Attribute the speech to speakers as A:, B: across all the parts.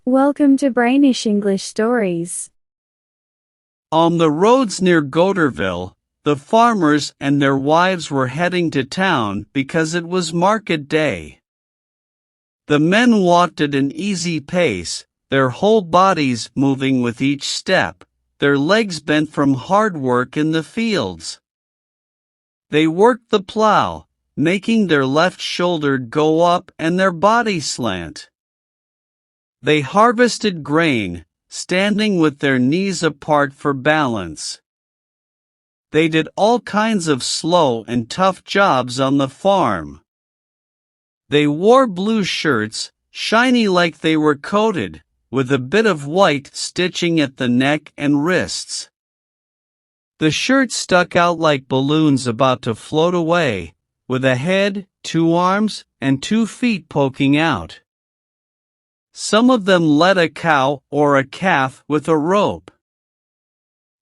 A: Welcome to Brainish English Stories.
B: On the roads near Goderville, the farmers and their wives were heading to town because it was market day. The men walked at an easy pace, their whole bodies moving with each step, their legs bent from hard work in the fields. They worked the plow, making their left shoulder go up and their body slant. They harvested grain, standing with their knees apart for balance. They did all kinds of slow and tough jobs on the farm. They wore blue shirts, shiny like they were coated, with a bit of white stitching at the neck and wrists. The shirts stuck out like balloons about to float away, with a head, 2 arms, and 2 feet poking out. Some of them led a cow or a calf with a rope.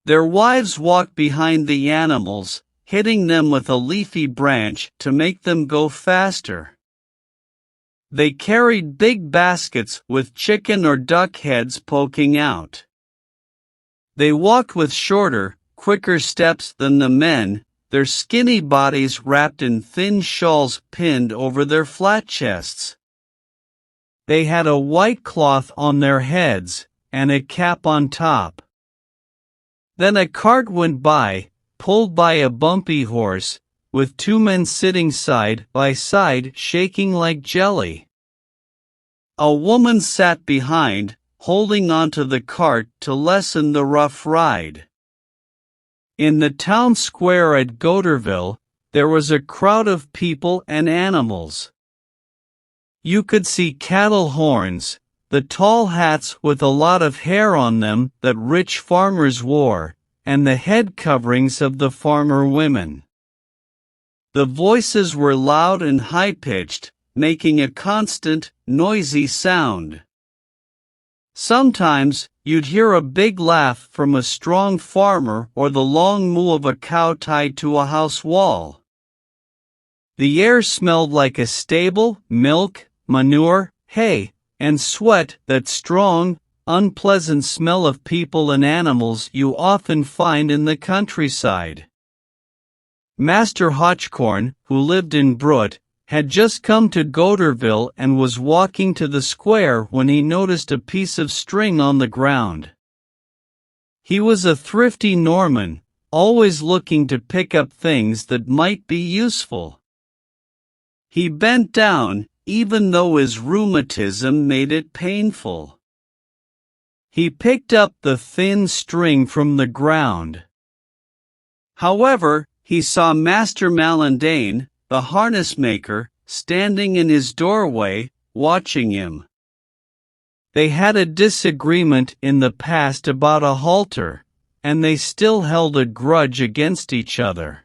B: Their wives walked behind the animals, hitting them with a leafy branch to make them go faster. They carried big baskets with chicken or duck heads poking out. They walked with shorter, quicker steps than the men, their skinny bodies wrapped in thin shawls pinned over their flat chests. They had a white cloth on their heads, and a cap on top. Then a cart went by, pulled by a bumpy horse, with 2 men sitting side by side shaking like jelly. A woman sat behind, holding onto the cart to lessen the rough ride. In the town square at Goderville, there was a crowd of people and animals. You could see cattle horns, the tall hats with a lot of hair on them that rich farmers wore, and the head coverings of the farmer women. The voices were loud and high-pitched, making a constant, noisy sound. Sometimes, you'd hear a big laugh from a strong farmer or the long moo of a cow tied to a house wall. The air smelled like a stable, milk, manure, hay, and sweat, that strong, unpleasant smell of people and animals you often find in the countryside. Master Hotchcorn, who lived in Brut, had just come to Goderville and was walking to the square when he noticed a piece of string on the ground. He was a thrifty Norman, always looking to pick up things that might be useful. He bent down, even though his rheumatism made it painful. He picked up the thin string from the ground. However, he saw Master Malandane, the harness maker, standing in his doorway, watching him. They had a disagreement in the past about a halter, and they still held a grudge against each other.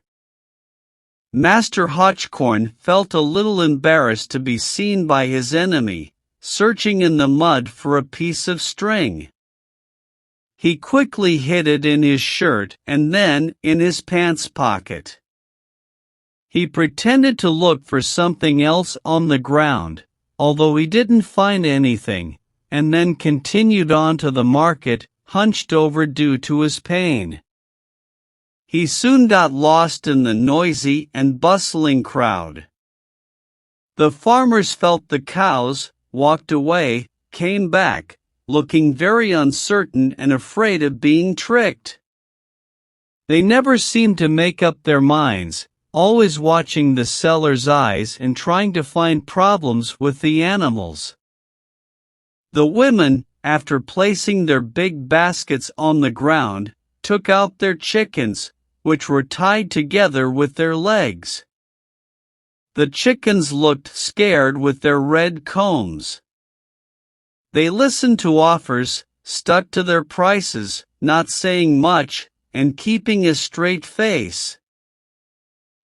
B: Master Hotchcorn felt a little embarrassed to be seen by his enemy, searching in the mud for a piece of string. He quickly hid it in his shirt and then in his pants pocket. He pretended to look for something else on the ground, although he didn't find anything, and then continued on to the market, hunched over due to his pain. He soon got lost in the noisy and bustling crowd. The farmers felt the cows, walked away, came back, looking very uncertain and afraid of being tricked. They never seemed to make up their minds, always watching the seller's eyes and trying to find problems with the animals. The women, after placing their big baskets on the ground, took out their chickens, which were tied together with their legs. The chickens looked scared with their red combs. They listened to offers, stuck to their prices, not saying much, and keeping a straight face.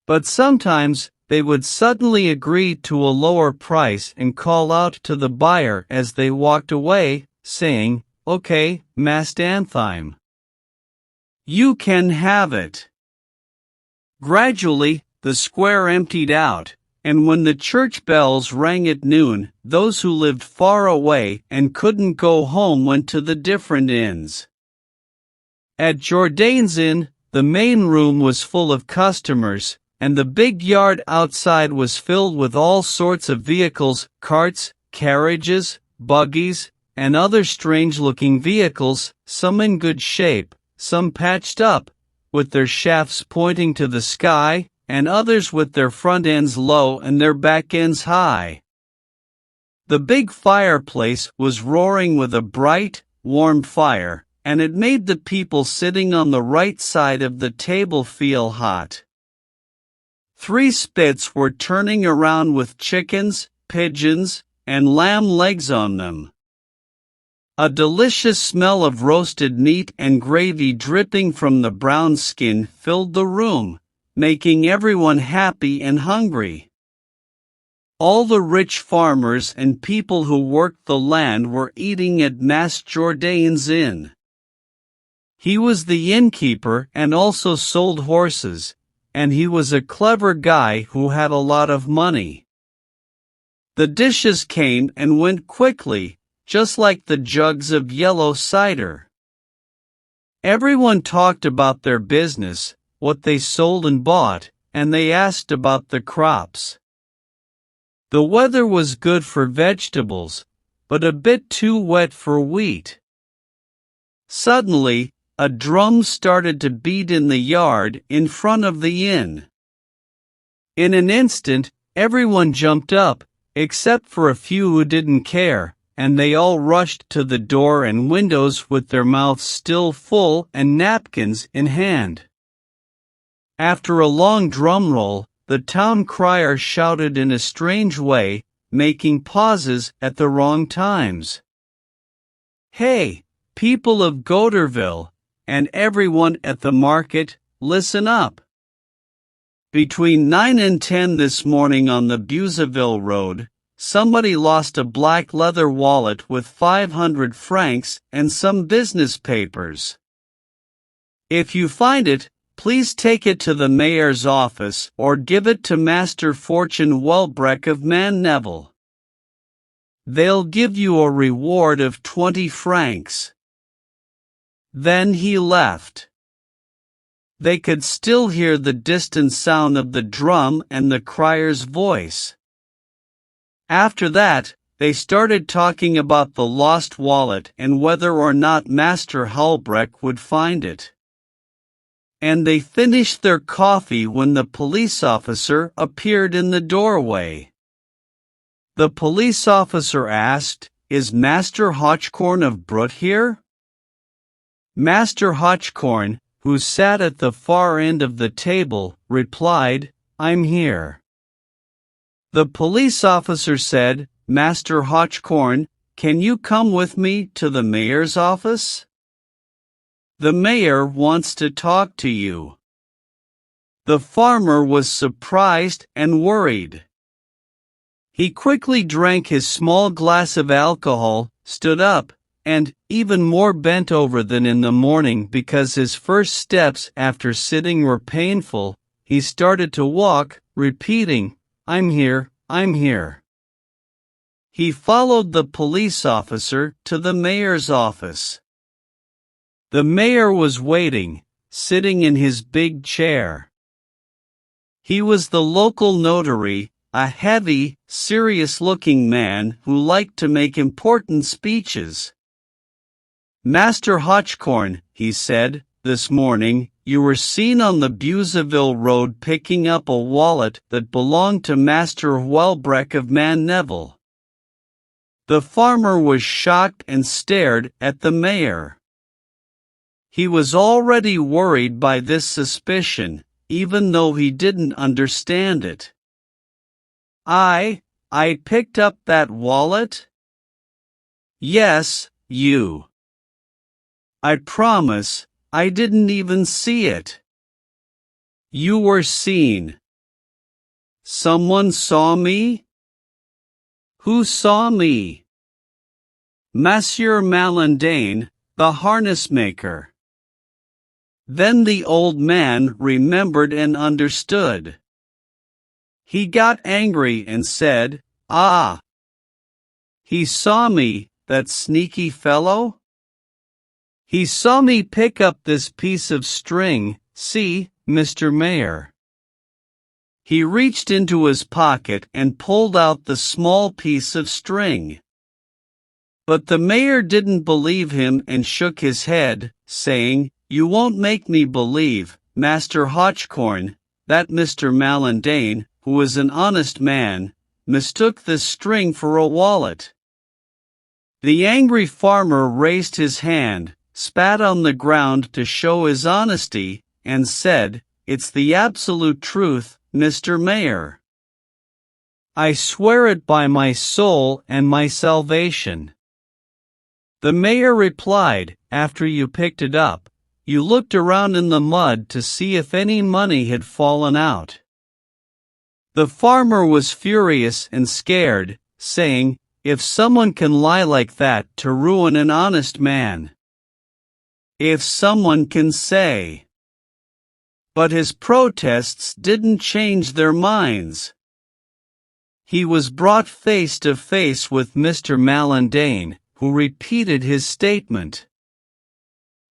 B: But sometimes, they would suddenly agree to a lower price and call out to the buyer as they walked away, saying, "Okay, Mast Anthem. You can have it." Gradually, the square emptied out, and when the church bells rang at noon, those who lived far away and couldn't go home went to the different inns. At Jourdain's Inn, the main room was full of customers, and the big yard outside was filled with all sorts of vehicles, carts, carriages, buggies, and other strange-looking vehicles, some in good shape, some patched up, with their shafts pointing to the sky, and others with their front ends low and their back ends high. The big fireplace was roaring with a bright, warm fire, and it made the people sitting on the right side of the table feel hot. 3 spits were turning around with chickens, pigeons, and lamb legs on them. A delicious smell of roasted meat and gravy dripping from the brown skin filled the room, making everyone happy and hungry. All the rich farmers and people who worked the land were eating at Mas Jourdain's Inn. He was the innkeeper and also sold horses, and he was a clever guy who had a lot of money. The dishes came and went quickly, just like the jugs of yellow cider. Everyone talked about their business, what they sold and bought, and they asked about the crops. The weather was good for vegetables, but a bit too wet for wheat. Suddenly, a drum started to beat in the yard in front of the inn. In an instant, everyone jumped up, except for a few who didn't care, and they all rushed to the door and windows with their mouths still full and napkins in hand. After a long drum roll, the town crier shouted in a strange way, making pauses at the wrong times. "Hey, people of Goderville, and everyone at the market, listen up. Between 9 and 10 this morning on the Buzzaville Road, somebody lost a black leather wallet with 500 francs and some business papers. If you find it, please take it to the mayor's office or give it to Master Fortune Welbreck of Manneville. They'll give you a reward of 20 francs. Then he left. They could still hear the distant sound of the drum and the crier's voice. After that, they started talking about the lost wallet and whether or not Master Hulbrecht would find it. And they finished their coffee when the police officer appeared in the doorway. The police officer asked, "Is Master Hotchcorn of Brut here?" Master Hotchcorn, who sat at the far end of the table, replied, "I'm here." The police officer said, "Master Hotchcorn, can you come with me to the mayor's office? The mayor wants to talk to you." The farmer was surprised and worried. He quickly drank his small glass of alcohol, stood up, and, even more bent over than in the morning because his first steps after sitting were painful, he started to walk, repeating, "I'm here, I'm here." He followed the police officer to the mayor's office. The mayor was waiting, sitting in his big chair. He was the local notary, a heavy, serious-looking man who liked to make important speeches. "Master Hotchcorn," he said, "this morning, you were seen on the Buzzaville Road picking up a wallet that belonged to Master Welbreck of Manneville." The farmer was shocked and stared at the mayor. He was already worried by this suspicion, even though he didn't understand it. I picked up that wallet?" "Yes, you." "I promise, I didn't even see it." "You were seen." "Someone saw me?" "Who saw me?" "Monsieur Malandain, the harness maker." Then the old man remembered and understood. He got angry and said, "Ah! He saw me, that sneaky fellow? He saw me pick up this piece of string, see, Mr. Mayor." He reached into his pocket and pulled out the small piece of string. But the mayor didn't believe him and shook his head, saying, "You won't make me believe, Master Hotchcorn, that Mr. Mallandane, who is an honest man, mistook this string for a wallet." The angry farmer raised his hand, spat on the ground to show his honesty, and said, "It's the absolute truth, Mr. Mayor. I swear it by my soul and my salvation." The mayor replied, "After you picked it up, you looked around in the mud to see if any money had fallen out." The farmer was furious and scared, saying, "If someone can lie like that to ruin an honest man. If someone can say." But his protests didn't change their minds. He was brought face to face with Mr. Mallandane, who repeated his statement.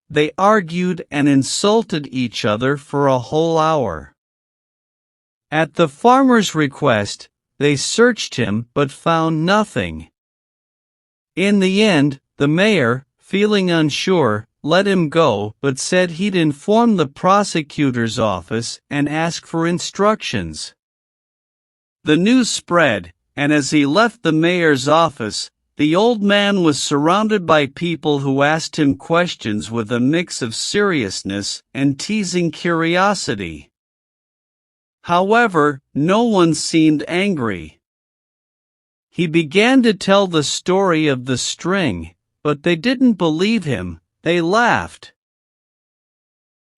B: They argued and insulted each other for a whole hour. At the farmer's request, they searched him but found nothing. In the end, the mayor, feeling unsure, let him go but said he'd inform the prosecutor's office and ask for instructions. The news spread, and as he left the mayor's office, the old man was surrounded by people who asked him questions with a mix of seriousness and teasing curiosity. However, no one seemed angry. He began to tell the story of the string, but they didn't believe him, they laughed.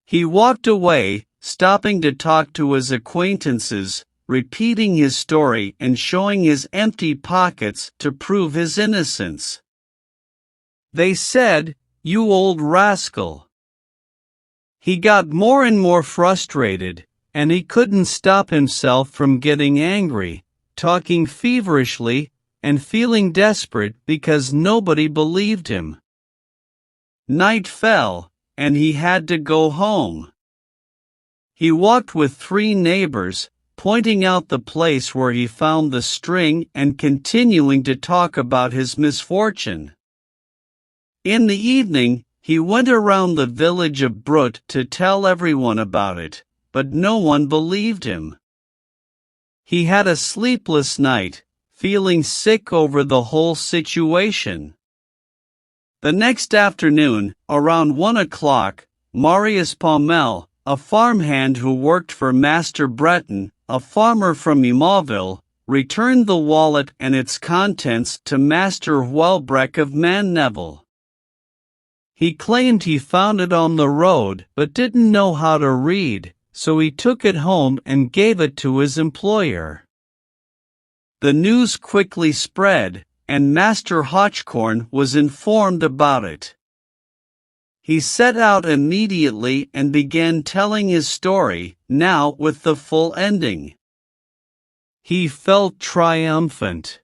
B: He walked away, stopping to talk to his acquaintances, repeating his story and showing his empty pockets to prove his innocence. They said, "You old rascal." He got more and more frustrated, and he couldn't stop himself from getting angry, talking feverishly, and feeling desperate because nobody believed him. Night fell, and he had to go home. He walked with 3 neighbors, pointing out the place where he found the string and continuing to talk about his misfortune. In the evening, he went around the village of Brut to tell everyone about it, but no one believed him. He had a sleepless night, feeling sick over the whole situation. The next afternoon, around 1 o'clock, Marius Pommel, a farmhand who worked for Master Breton, a farmer from Imauville, returned the wallet and its contents to Master Houellebecq of Mandeville. He claimed he found it on the road but didn't know how to read, so he took it home and gave it to his employer. The news quickly spread, and Master Hotchcorn was informed about it. He set out immediately and began telling his story, now with the full ending. He felt triumphant.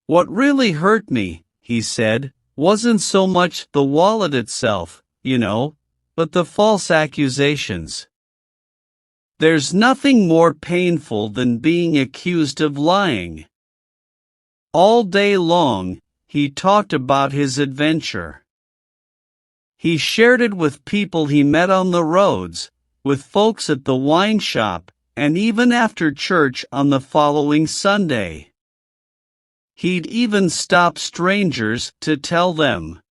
B: "What really hurt me," he said, "wasn't so much the wallet itself, but the false accusations. There's nothing more painful than being accused of lying." All day long, he talked about his adventure. He shared it with people he met on the roads, with folks at the wine shop, and even after church on the following Sunday. He'd even stop strangers to tell them.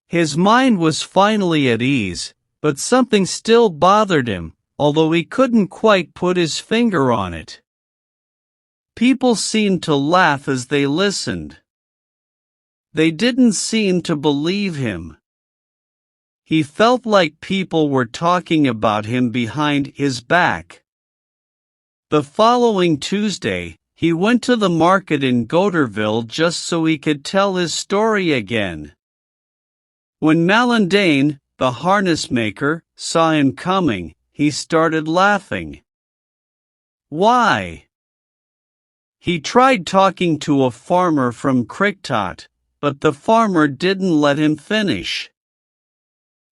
B: His mind was finally at ease, but something still bothered him, although he couldn't quite put his finger on it. People seemed to laugh as they listened. They didn't seem to believe him. He felt like people were talking about him behind his back. The following Tuesday, he went to the market in Goderville just so he could tell his story again. When Mallandane, the harness maker, saw him coming, he started laughing. Why? He tried talking to a farmer from Cricktot, but the farmer didn't let him finish.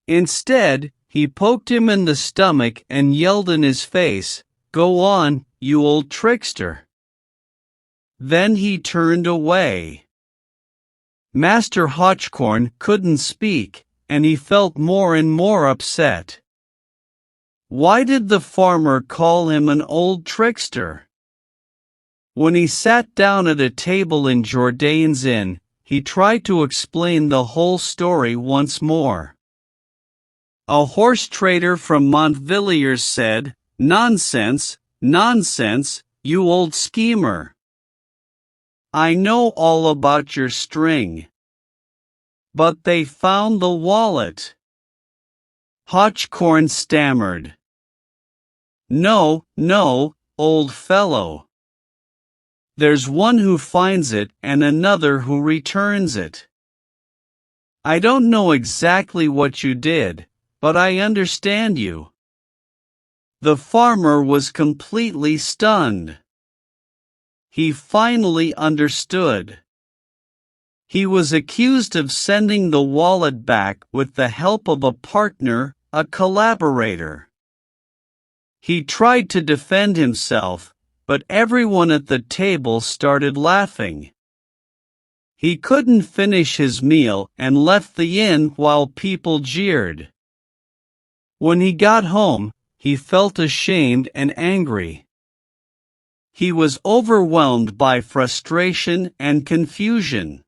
B: Instead, he poked him in the stomach and yelled in his face, "Go on, you old trickster." Then he turned away. Master Hotchcorn couldn't speak, and he felt more and more upset. Why did the farmer call him an old trickster? When he sat down at a table in Jourdain's inn, he tried to explain the whole story once more. A horse trader from Montvilliers said, "Nonsense, nonsense, you old schemer. I know all about your string." But they found the wallet. Hotchcorn stammered. "No, no, old fellow. There's one who finds it and another who returns it. I don't know exactly what you did, but I understand you." The farmer was completely stunned. He finally understood. He was accused of sending the wallet back with the help of a partner, a collaborator. He tried to defend himself, but everyone at the table started laughing. He couldn't finish his meal and left the inn while people jeered. When he got home, he felt ashamed and angry. He was overwhelmed by frustration and confusion.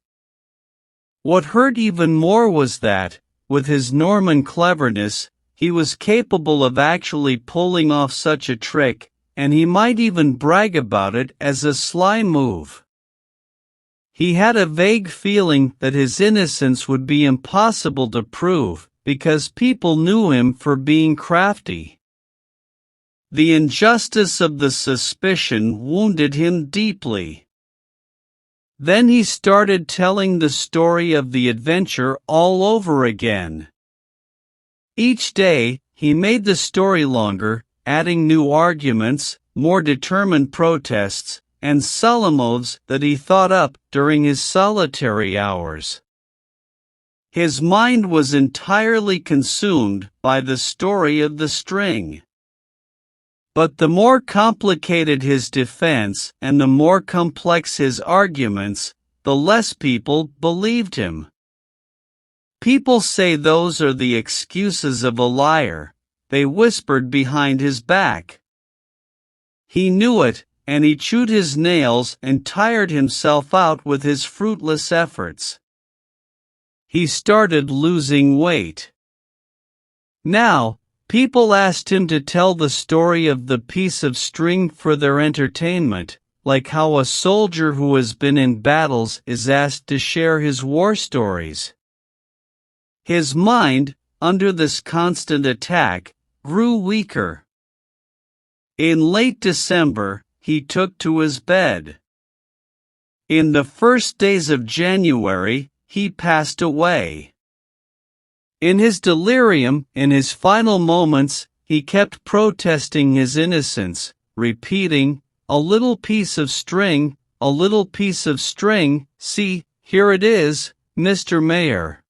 B: What hurt even more was that, with his Norman cleverness, he was capable of actually pulling off such a trick, and he might even brag about it as a sly move. He had a vague feeling that his innocence would be impossible to prove, because people knew him for being crafty. The injustice of the suspicion wounded him deeply. Then he started telling the story of the adventure all over again. Each day, he made the story longer, adding new arguments, more determined protests, and solemn oaths that he thought up during his solitary hours. His mind was entirely consumed by the story of the string. But the more complicated his defense and the more complex his arguments, the less people believed him. "People say those are the excuses of a liar," they whispered behind his back. He knew it, and he chewed his nails and tired himself out with his fruitless efforts. He started losing weight. Now, people asked him to tell the story of the piece of string for their entertainment, like how a soldier who has been in battles is asked to share his war stories. His mind, under this constant attack, grew weaker. In late December, he took to his bed. In the first days of January, he passed away. In his delirium, in his final moments, he kept protesting his innocence, repeating, "A little piece of string, a little piece of string, see, here it is, Mr. Mayor."